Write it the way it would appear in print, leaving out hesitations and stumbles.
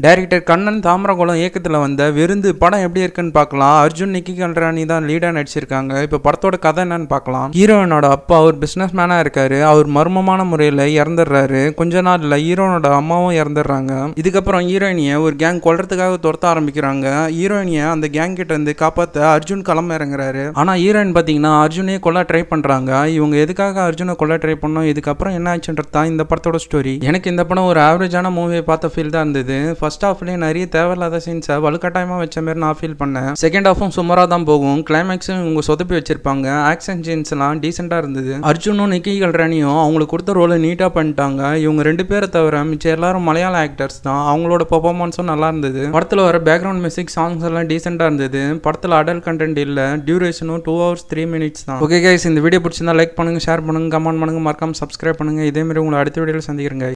Director Kannan Thamarakulam இயக்கத்தில் வந்த விருந்து படம் எப்படி இருக்குன்னு பார்க்கலாம். அர்ஜுன், நிக்கி கல்ராணி தான் லீடா நடிச்சிருக்காங்க. இப்போ படத்தோட கதை என்னன்னு பார்க்கலாம். ஹீரோயினோட அப்பா ஒரு பிசினஸ் மேனா இருக்காரு. அவர் மர்மமான முறையில் இறந்துடுறாரு. கொஞ்ச நாள்ல ஹீரோனோட அம்மாவும் இறந்துடுறாங்க. இதுக்கப்புறம் ஹீரோயினியை ஒரு கேங் கொல்றதுக்காக துரத்த ஆரம்பிக்கிறாங்க. ஹீரோயினியை அந்த கேங் கிட்ட இருந்து காப்பாற்ற அர்ஜுன் களம் இறங்குறாரு. ஆனா ஹீரோயின் பாத்தீங்கன்னா அர்ஜுனே கொல்ல ட்ரை பண்றாங்க. இவங்க எதுக்காக அர்ஜுனை கொல்ல ட்ரை பண்ணோம், இதுக்கப்புறம் என்ன ஆச்சுன்றது தான் இந்த படத்தோட ஸ்டோரி. எனக்கு இந்த படம் ஒரு ஆவரேஜான மூவியை பார்த்த ஃபீல் தான் இருந்தது. ஃபர்ஸ்ட் ஹாஃப்லேயே நிறைய தேவையில்லாத சீன்ஸை வலுக்கட்டாயமா வச்ச மாதிரி நான் ஃபீல் பண்ணேன். செகண்ட் ஹாஃபும் சுமாராக தான் போகும். கிளைமேக்ஸும் இவங்க சொதப்பி வச்சிருப்பாங்க. ஆக்ஷன் சீன்ஸ் எல்லாம் டீசெண்டா இருந்தது. அர்ஜுனும் நிக்கி கல்ராணியும் அவங்களுக்கு கொடுத்த ரோலை நீட்டா பண்ணிட்டாங்க. இவங்க 2 பேரை தவிர மிச்சம் எல்லாரும் மலையாள ஆக்டர்ஸ் தான். அவங்களோட பெர்ஃபார்மன்ஸும் நல்லா இருந்தது. படத்தில் வர பேக்ரவுண்ட் மியூசிக், சாங்ஸ் எல்லாம் டீசெண்டா இருந்தது. படத்தில் அடல்ட் கண்டென்ட் இல்ல. டியூரேஷனும் 2 hours 3 minutes தான். ஓகே கைஸ், இந்த வீடியோ பிடிச்சிருந்தா லைக் பண்ணுங்க, ஷேர் பண்ணுங்க, கமெண்ட் பண்ணுங்க, மறக்காம சப்ஸ்கிரைப் பண்ணுங்க. இதே மாதிரி உங்களை அடுத்த வீடியோவில் சந்திக்கிறேங்க.